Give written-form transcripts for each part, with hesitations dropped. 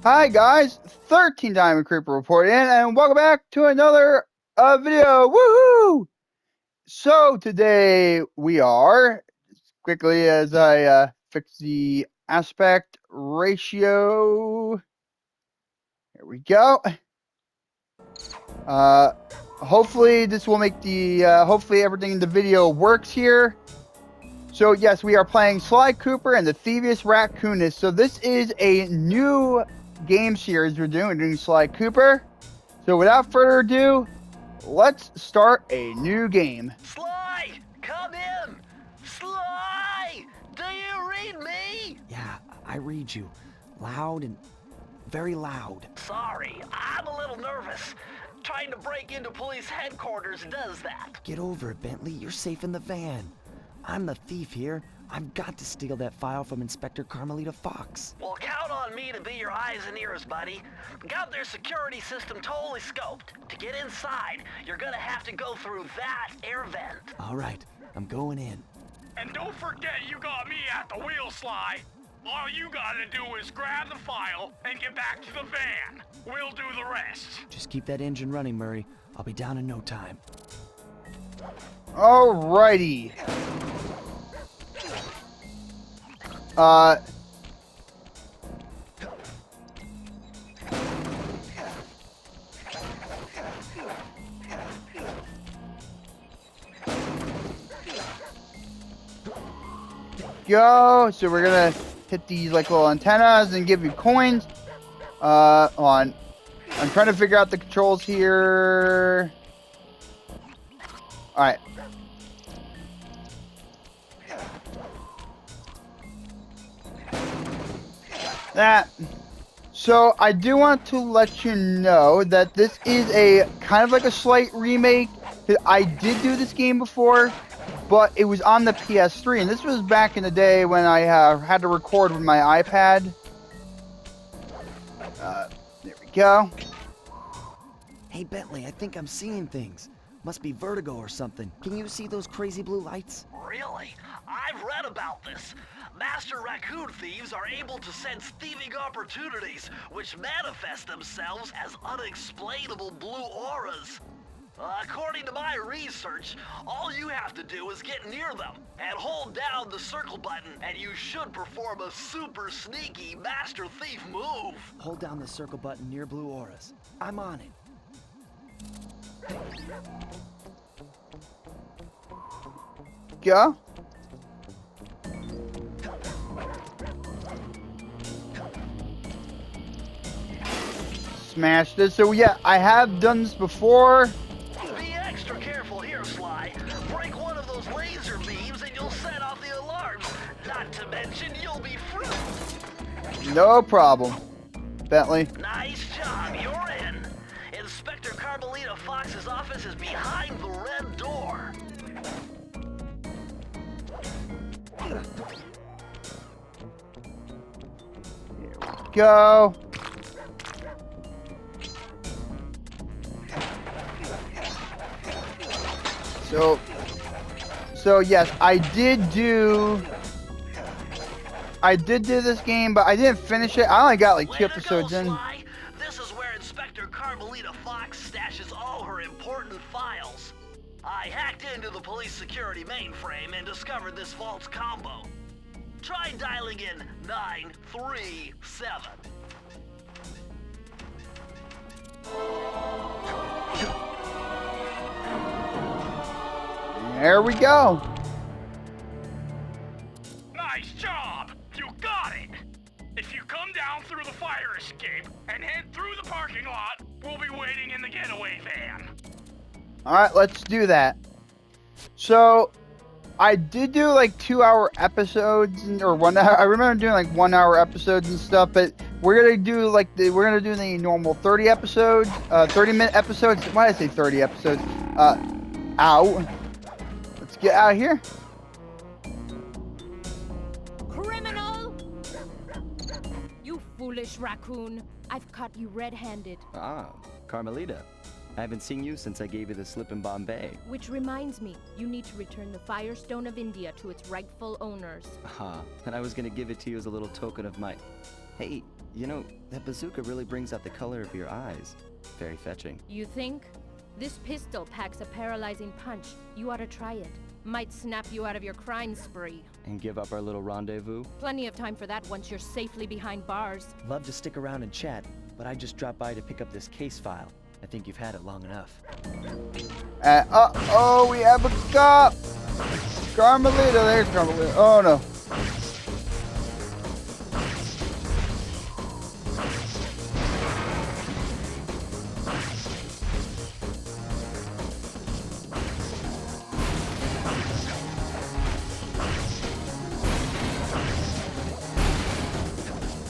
Hi guys, 13 Diamond Creeper reporting in, and welcome back to another video. Woohoo! So today we are, quickly as I fix the aspect ratio. Here we go. Hopefully this will make the hopefully everything in the video works here. So yes, we are playing Sly Cooper and the Thievius Raccoonist. So this is a new game series we're doing Sly Cooper. So without further ado, let's start a new game. Sly, come in! Sly, do you read me? Yeah, I read you. Loud and very loud. Sorry, I'm a little nervous. Trying to break into police headquarters does that. Get over it, Bentley. You're safe in the van. I'm the thief here. I've got to steal that file from Inspector Carmelita Fox. Well, count on me to be your eyes and ears, buddy. Got their security system totally scoped. To get inside, you're gonna have to go through that air vent. All right, I'm going in. And don't forget you got me at the wheel, Sly. All you gotta do is grab the file and get back to the van. We'll do the rest. Just keep that engine running, Murray. I'll be down in no time. Alrighty. Go. So we're gonna hit these like little antennas and give you coins. On. I'm trying to figure out the controls here. All right. That. So I do want to let you know that this is a kind of like a slight remake. I did do this game before, but it was on the PS3, and this was back in the day when I had to record with my iPad. There we go. Hey, Bentley, I think I'm seeing things. Must be vertigo or something. Can you see those crazy blue lights? Really? I've read about this. Master raccoon thieves are able to sense thieving opportunities, which manifest themselves as unexplainable blue auras. According to my research, all you have to do is get near them and hold down the circle button, and you should perform a super sneaky master thief move. Hold down the circle button near blue auras. I'm on it. Go. Smash this. So yeah, I have done this before. Be extra careful here, Sly. Break one of those laser beams and you'll set off the alarms. Not to mention you'll be fruit. No problem, Bentley. Nice job, you're in. Inspector Carmelita Fox's office is behind the red door. Here we go. So yes, I did do this game, but I didn't finish it. I only got like 2 episodes in. Sly. This is where Inspector Carmelita Fox stashes all her important files. I hacked into the police security mainframe and discovered this vault's combo. Try dialing in 937. There we go. Nice job! You got it! If you come down through the fire escape and head through the parking lot, we'll be waiting in the getaway van. All right, let's do that. So, I did do like 2-hour episodes or 1 hour. I remember doing like 1-hour episodes and stuff, but we're gonna do like the normal 30 episodes, 30-minute episodes. Why did I say 30 episodes? Ow. Let's get out of here. Criminal! You foolish raccoon. I've caught you red-handed. Ah, Carmelita. I haven't seen you since I gave you the slip in Bombay. Which reminds me, you need to return the Firestone of India to its rightful owners. And I was gonna give it to you as a little token of my... Hey, you know, that bazooka really brings out the color of your eyes. Very fetching. You think? This pistol packs a paralyzing punch. You ought to try it. Might snap you out of your crime spree. And give up our little rendezvous? Plenty of time for that once you're safely behind bars. Love to stick around and chat, but I just dropped by to pick up this case file. I think you've had it long enough. Uh-oh, we have a cop! Carmelita, there's Carmelita. Oh, no.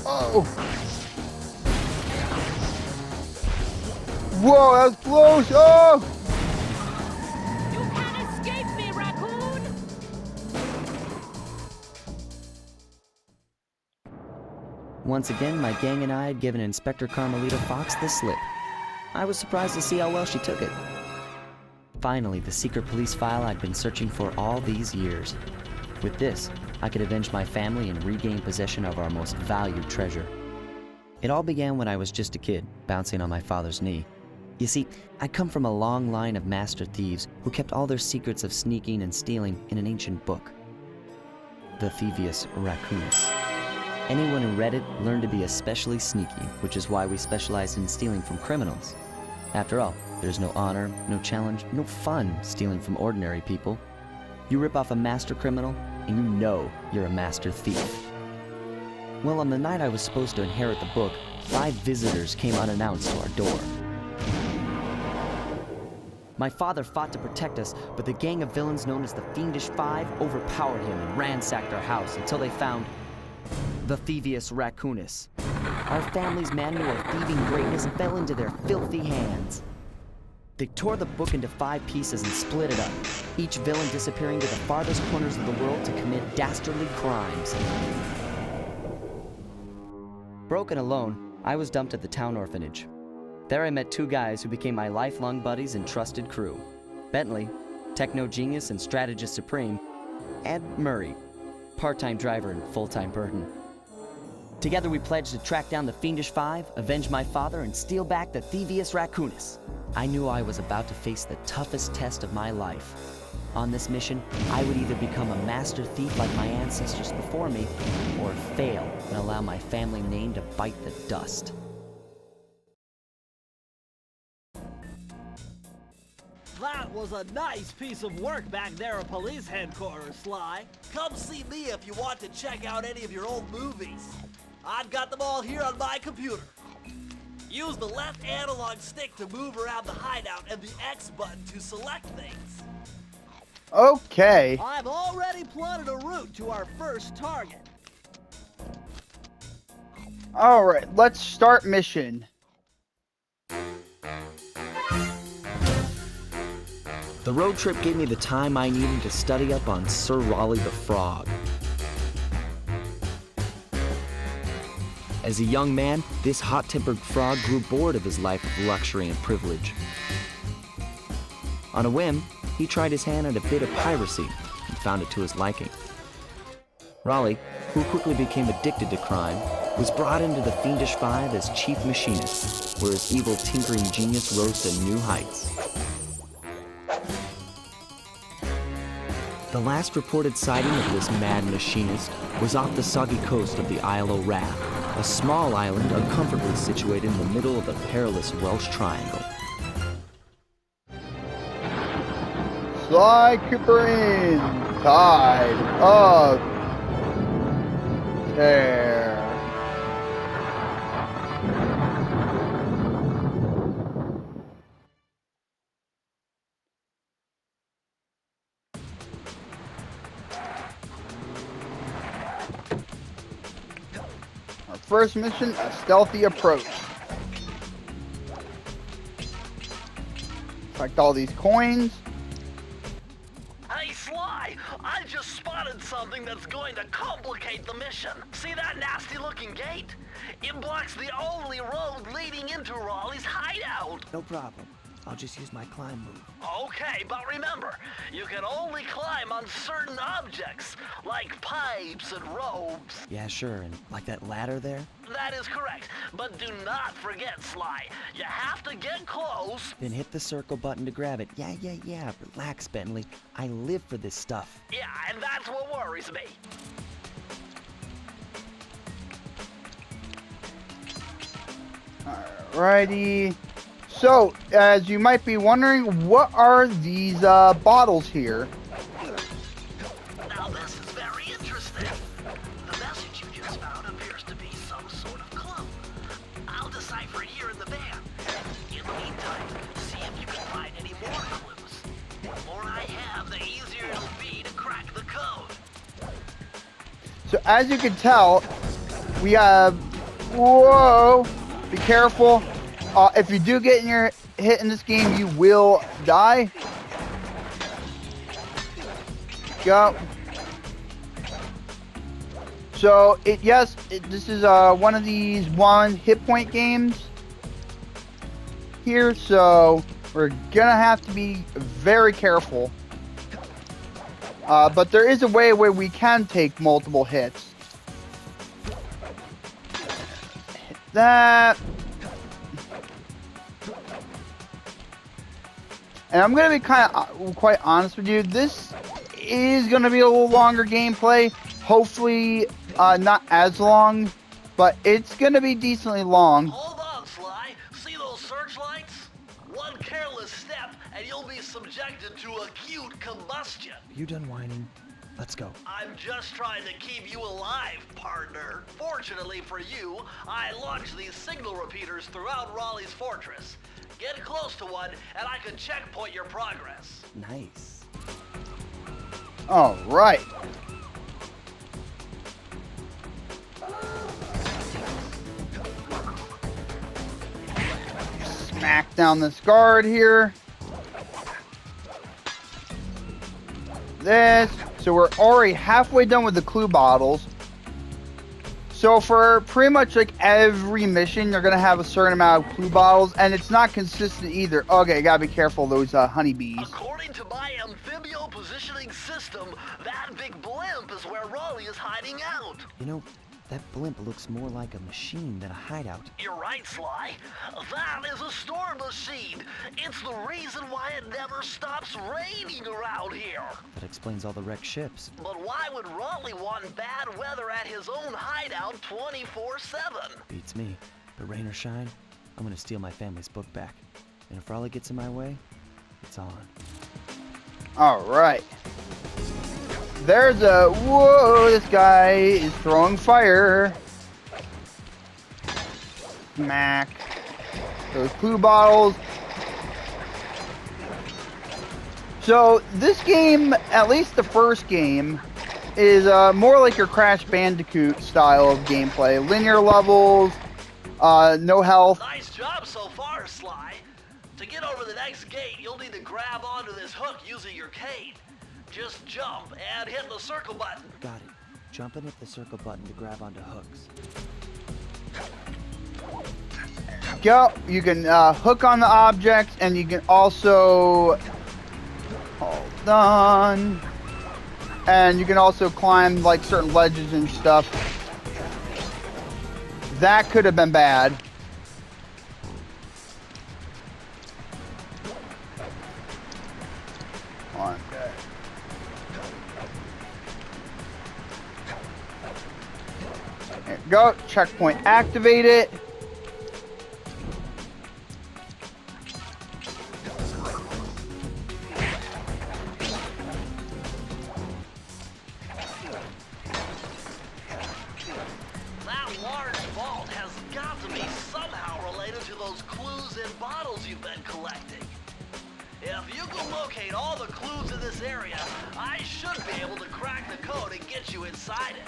Oh! Whoa, that was close! Oh! You can't escape me, raccoon! Once again, my gang and I had given Inspector Carmelita Fox the slip. I was surprised to see how well she took it. Finally, the secret police file I'd been searching for all these years. With this, I could avenge my family and regain possession of our most valued treasure. It all began when I was just a kid, bouncing on my father's knee. You see, I come from a long line of master thieves who kept all their secrets of sneaking and stealing in an ancient book. The Thievius Raccoonus. Anyone who read it learned to be especially sneaky, which is why we specialize in stealing from criminals. After all, there's no honor, no challenge, no fun stealing from ordinary people. You rip off a master criminal, and you know you're a master thief. Well, on the night I was supposed to inherit the book, 5 visitors came unannounced to our door. My father fought to protect us, but the gang of villains known as the Fiendish Five overpowered him and ransacked our house until they found the Thievius Raccoonus. Our family's manual of thieving greatness fell into their filthy hands. They tore the book into 5 pieces and split it up, each villain disappearing to the farthest corners of the world to commit dastardly crimes. Broken alone, I was dumped at the town orphanage. There I met 2 guys who became my lifelong buddies and trusted crew. Bentley, techno genius and strategist supreme, and Murray, part-time driver and full-time burden. Together we pledged to track down the Fiendish Five, avenge my father, and steal back the Thievius Raccoonus. I knew I was about to face the toughest test of my life. On this mission, I would either become a master thief like my ancestors before me, or fail and allow my family name to bite the dust. That was a nice piece of work back there at police headquarters, Sly. Come see me if you want to check out any of your old movies. I've got them all here on my computer. Use the left analog stick to move around the hideout and the X button to select things. Okay. I've already plotted a route to our first target. All right, let's start mission. The road trip gave me the time I needed to study up on Sir Raleigh the Frog. As a young man, this hot-tempered frog grew bored of his life of luxury and privilege. On a whim, he tried his hand at a bit of piracy and found it to his liking. Raleigh, who quickly became addicted to crime, was brought into the Fiendish Five as chief machinist, where his evil tinkering genius rose to new heights. The last reported sighting of this mad machinist was off the soggy coast of the Isle o' Wrath, A small island uncomfortably situated in the middle of the perilous Welsh Triangle. Sly Cooper in Tide of Terror. Our first mission, a stealthy approach. Collect all these coins. Hey, Sly! I just spotted something that's going to complicate the mission. See that nasty-looking gate? It blocks the only road leading into Raleigh's hideout. No problem. I'll just use my climb move. Okay, but remember, you can only climb on certain objects, like pipes and ropes. Yeah, sure, and like that ladder there? That is correct, but do not forget, Sly. You have to get close. Then hit the circle button to grab it. Yeah. Relax, Bentley. I live for this stuff. Yeah, and that's what worries me. Alrighty. So, as you might be wondering, what are these bottles here? Now this is very interesting. The message you just found appears to be some sort of clue. I'll decipher it here in the van. In the meantime, see if you can find any more clues. The more I have, the easier it'll be to crack the code. So, as you can tell, we have... Whoa! Be careful. If you do get hit in this game, you will die. Go. So this is one of these 1 hit point games here. So we're gonna have to be very careful. But there is a way where we can take multiple hits. Hit that. And I'm going to be quite honest with you. This is going to be a little longer gameplay. Hopefully not as long, but it's going to be decently long. Hold on, Sly. See those searchlights? One careless step and you'll be subjected to acute combustion. You done whining? Let's go. I'm just trying to keep you alive, partner. Fortunately for you, I launched these signal repeaters throughout Raleigh's fortress. Get close to one, and I can checkpoint your progress. Nice. All right. Smack down this guard here. So we're already halfway done with the clue bottles. So for pretty much like every mission, you're gonna have a certain amount of clue bottles, and it's not consistent either. Okay, gotta be careful of those honeybees. According to my amphibio positioning system, that big blimp is where Raleigh is hiding out. You know, that blimp looks more like a machine than a hideout. You're right, Sly. That is a storm machine. It's the reason why it never stops raining around here. That explains all the wrecked ships. But why would Raleigh want bad weather at his own hideout 24/7? Beats me. But rain or shine, I'm gonna steal my family's book back. And if Raleigh gets in my way, it's on. All right. There's a... Whoa, this guy is throwing fire. Smack. Those clue bottles. So, this game, at least the first game, is more like your Crash Bandicoot style of gameplay. Linear levels, no health. Nice job so far, Sly. To get over the next gate, you'll need to grab onto this hook using your cane. Just jump and hit the circle button. Got it. Jump and hit the circle button to grab onto hooks. Go. You can hook on the objects, and you can also... Hold on. And you can also climb like certain ledges and stuff. That could have been bad. On. There you go. checkpoint activated. That large vault has got to be somehow related to those clues in bottles you've been collecting. If you can locate all the clues in this area, I should be able to crack the code and get you inside it.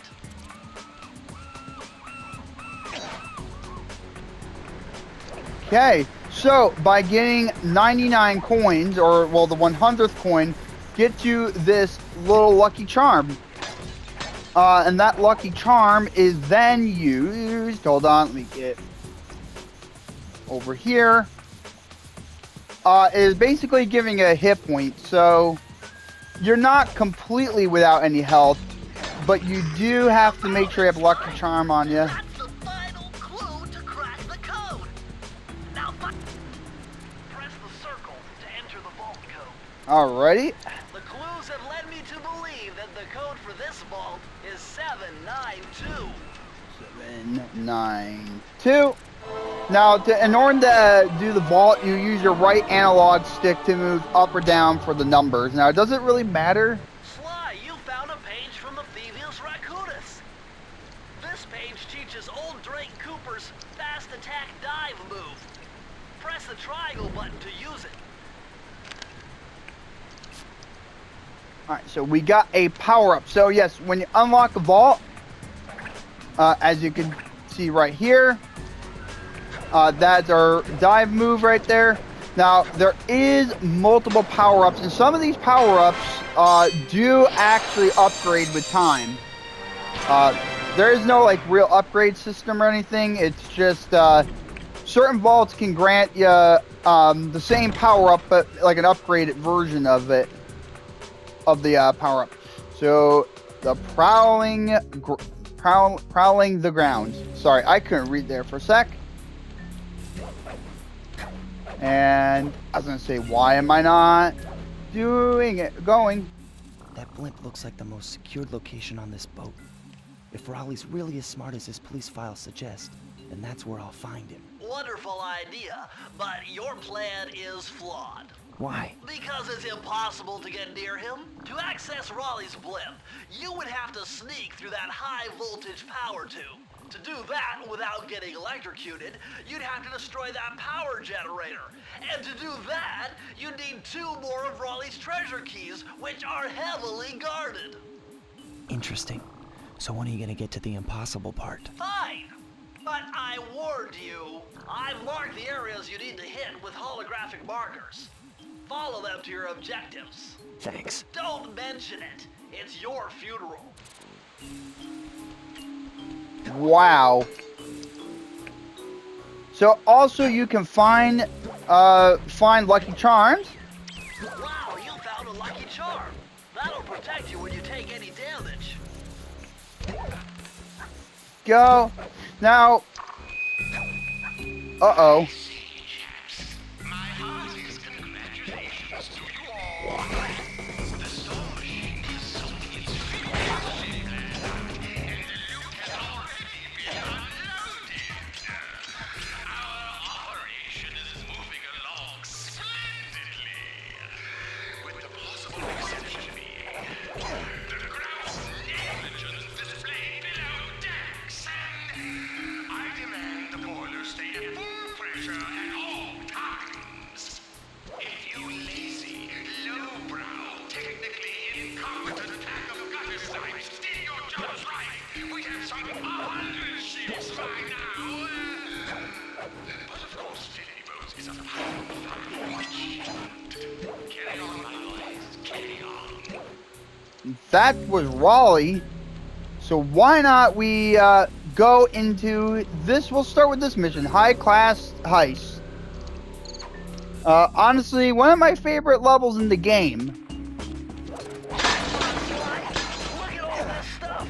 Okay, so by getting 99 coins, or well, the 100th coin, gets you this little lucky charm. And that lucky charm is then used. Hold on, let me get over here. Is basically giving a hit point, so you're not completely without any health, but you do have to make sure you have lucky charm on you. That's the final clue to crack the code. Now, press the circle to enter the vault code. Alrighty. The clues have led me to believe that the code for this vault is 792. 792. Now, in order to do the vault, you use your right analog stick to move up or down for the numbers. Now, does it really matter? Sly, you found a page from the Thievius Raccoonus. This page teaches old Drake Cooper's fast attack dive move. Press the triangle button to use it. Alright, so we got a power-up. So, yes, when you unlock a vault, as you can see right here, that's our dive move right there. Now, there is multiple power-ups, and some of these power-ups do actually upgrade with time. There is no, like, real upgrade system or anything. It's just certain vaults can grant you the same power-up, but like an upgraded version of it, of the power-up. So, the prowling the grounds. Sorry, I couldn't read there for a sec. And I was gonna say, why am I not doing it? Going. That blimp looks like the most secured location on this boat. If Raleigh's really as smart as his police files suggest, then that's where I'll find him. Wonderful idea, but your plan is flawed. Why? Because it's impossible to get near him. To access Raleigh's blimp, you would have to sneak through that high voltage power tube. To do that without getting electrocuted, you'd have to destroy that power generator. And to do that, you'd need 2 more of Raleigh's treasure keys, which are heavily guarded. Interesting. So when are you gonna get to the impossible part? Fine. But I warned you. I've marked the areas you need to hit with holographic markers. Follow them to your objectives. Thanks. Don't mention it. It's your funeral. Wow. So also you can find lucky charms. Wow, you found a lucky charm. That'll protect you when you take any damage. Go. Now. Uh-oh. My heartiest congratulations to you all. The Storm Machine has sunk its feet and the loot has already been unloaded. Our operation is moving along splendidly, with the possible exception being the gross negligence displayed below decks, and I demand the boilers stay at full pressure at all times. If you lazy, lowbrow, technically incompetent pack of gutter snipes did your jobs right, we'd have some 100 ships by now. But of course, filling boats is a powerful watch. Carry on, my boys, carry on. That was Raleigh. So why not we go into this? We'll start with this mission, High Class Heist. Honestly, one of my favorite levels in the game. Look at all this stuff.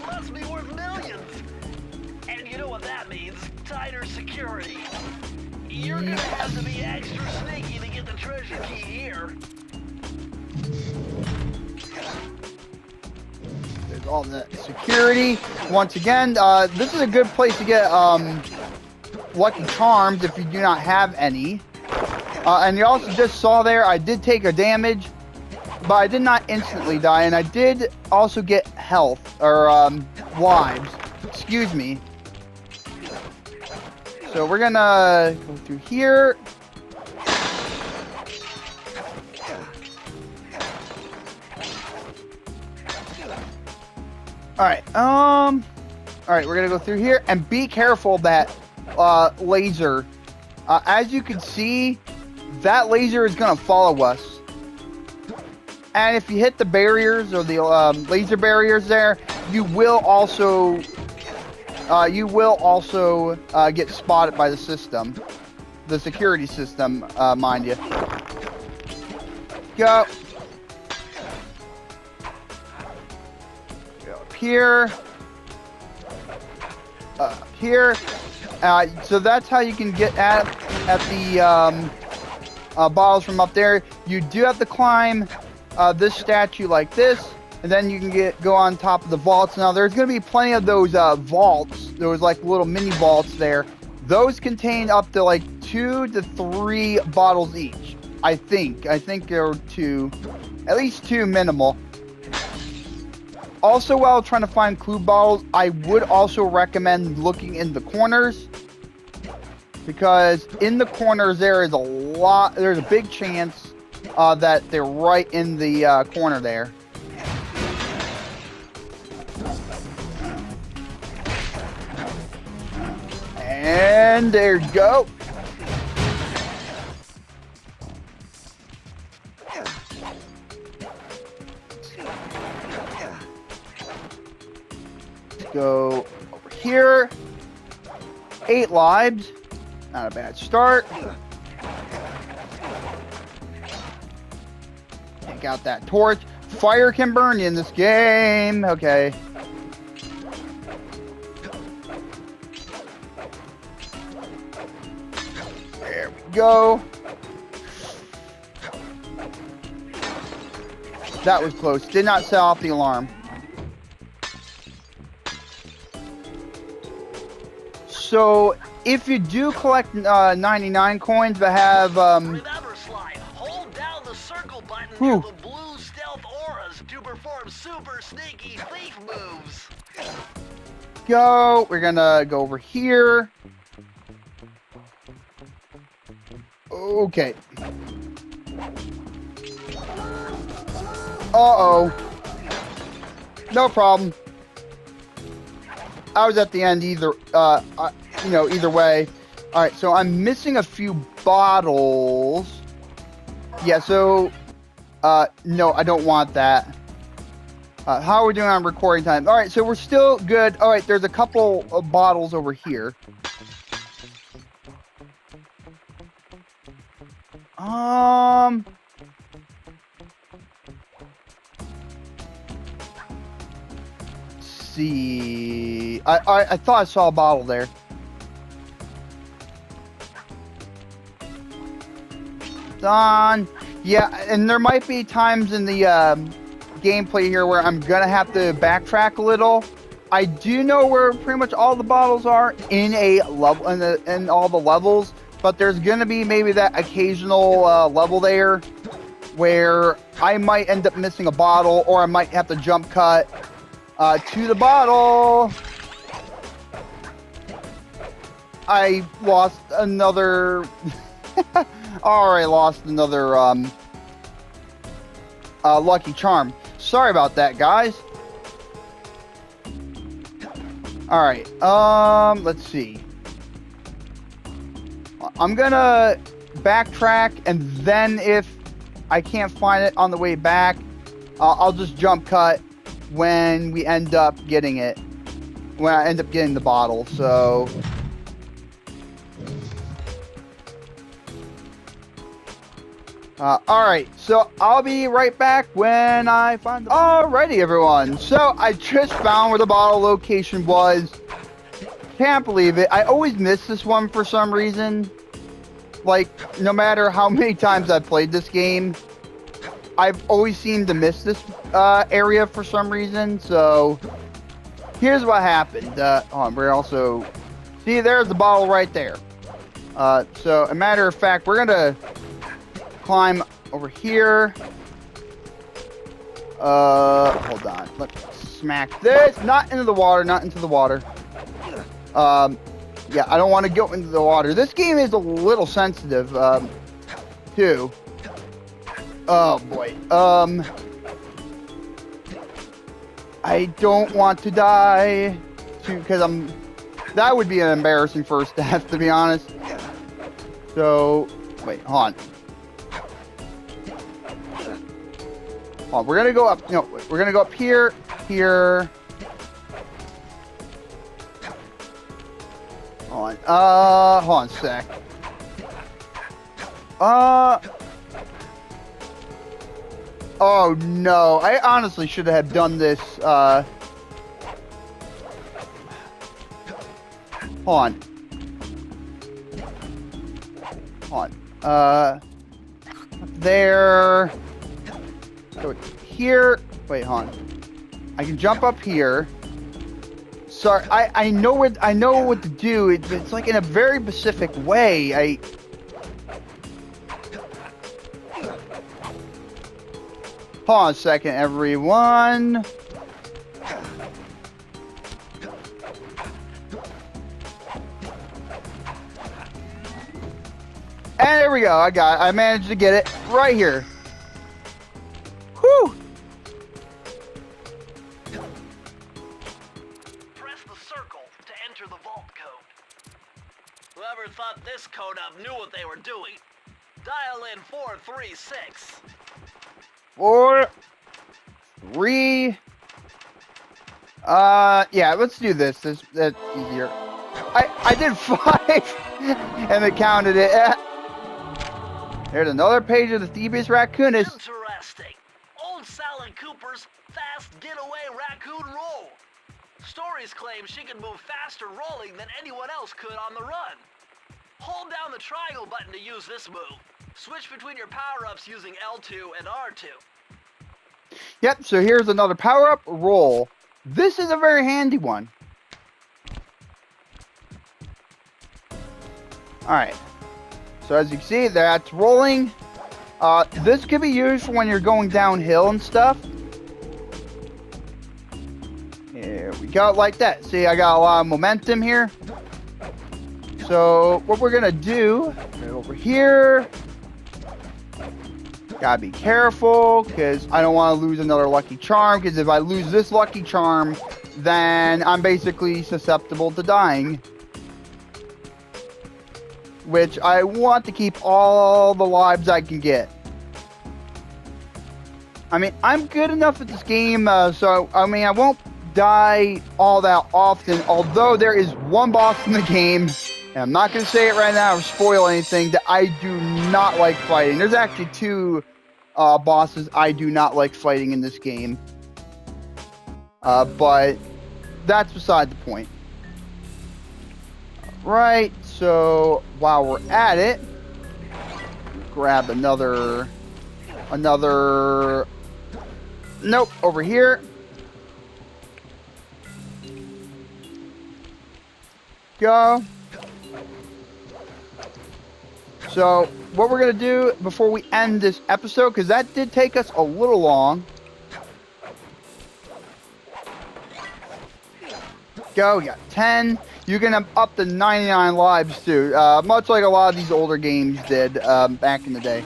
Must be worth millions. And you know what that means? Tighter security. You're gonna have to be extra sneaky to get the treasure key here. There's all the security. Once again, this is a good place to get lucky charms if you do not have any. And you also just saw there, I did take a damage, but I did not instantly die, and I did also get health, or lives. Excuse me. So we're gonna go through here. Alright, we're gonna go through here, and be careful of that laser. As you can see, that laser is gonna follow us. And if you hit the barriers, or the laser barriers there, you will also get spotted by the system. The security system, mind you. Go. Here, here, so that's how you can get at the bottles from up there. You do have to climb this statue like this, and then you can go on top of the vaults. Now there's going to be plenty of those vaults, those like little mini vaults there. Those contain up to like 2 to 3 bottles each. I think there are 2, at least 2 minimal. Also, while trying to find clue bottles, I would also recommend looking in the corners, because in the corners there's a big chance that they're right in the corner there. And there you go. Go over here. 8 lives. Not a bad start. Take out that torch. Fire can burn you in this game. Okay. There we go. That was close. Did not set off the alarm. So, if you do collect 99 coins that have, Remember, Sly, hold down the circle button near the blue stealth auras to perform super sneaky thief moves. Go. We're gonna go over here. Okay. Uh-oh. No problem. I was at the end either, either way. All right, so I'm missing a few bottles. Yeah, so, no, I don't want that. How are we doing on recording time? All right, so we're still good. All right, there's a couple of bottles over here. See, I thought I saw a bottle there. Done. Yeah, and there might be times in the gameplay here where I'm gonna have to backtrack a little. I do know where pretty much all the bottles are in a level, in all the levels, but there's gonna be maybe that occasional level there where I might end up missing a bottle, or I might have to jump cut to the bottle. I lost another. Alright, lost another lucky charm. Sorry about that, guys. Alright, let's see. I'm gonna backtrack, and then if I can't find it on the way back, I'll just jump cut when we end up getting it. When I end up getting the bottle, so... Alright, so I'll be right back when I find the... Alrighty, everyone. So, I just found where the bottle location was. Can't believe it. I always miss this one for some reason. Like, no matter how many times I've played this game, I've always seemed to miss this area for some reason. So here's what happened. Hold on, we're also see there's the bottle right there. So a matter of fact, we're gonna climb over here. Hold on. Let's smack this. Not into the water. Not into the water. Yeah, I don't want to go into the water. This game is a little sensitive, too. Oh boy. I don't want to die, because that would be an embarrassing first death, to be honest. So, wait, hold on. Hold on, we're gonna go up. No, we're gonna go up here, here. Hold on a sec. Oh no, I honestly should have done this, hold on. Hold on. There. So here, wait, hold on. I can jump up here. Sorry, I know what to do. It's like in a very specific way. Hold on a second, everyone. And there we go. I managed to get it right here. Whew. Press the circle to enter the vault code. Whoever thought this code up knew what they were doing. Dial in 436. 4, 3. Yeah, let's do this. That's easier. I did 5, and it counted it. There's another page of the Thievius Raccoonus. Interesting. Old Sally Cooper's fast getaway raccoon roll. Stories claim she can move faster rolling than anyone else could on the run. Hold down the triangle button to use this move. Switch between your power-ups using L2 and R2. Yep, so here's another power-up roll. This is a very handy one. Alright. So as you can see, that's rolling. This could be used for when you're going downhill and stuff. Here we go, like that. See, I got a lot of momentum here. So what we're gonna do, over here. Gotta be careful, because I don't want to lose another lucky charm, because if I lose this lucky charm, then I'm basically susceptible to dying. Which I want to keep all the lives I can get. I mean, I'm good enough at this game, so, I mean, I won't die all that often, although there is one boss in the game, and I'm not going to say it right now or spoil anything, that I do not like fighting. There's actually 2 bosses I do not like fighting in this game. But that's beside the point. Right, so while we're at it, grab another, nope, over here. Go. So what we're going to do before we end this episode, because that did take us a little long. Go, we got 10. You can up to 99 lives too, much like a lot of these older games did back in the day.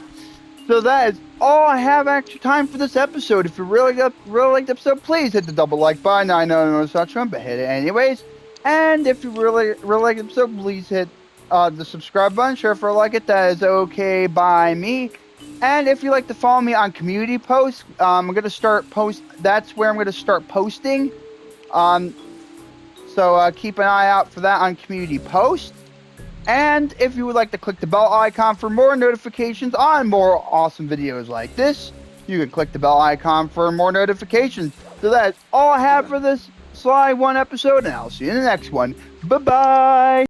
So that is all I have extra time for this episode. If you really liked the episode, please hit the double like button. I know it's not true, but hit it anyways. And if you really like the episode, please hit the subscribe button. Sure, for like it, that is okay by me. And if you like to follow me on community posts, I'm gonna start that's where I'm gonna start posting. So keep an eye out for that on community posts. And if you would like to click the bell icon for more notifications on more awesome videos like this, you can click the bell icon for more notifications. So that's all I have for this Sly 1 episode, and I'll see you in the next one. Bye-bye!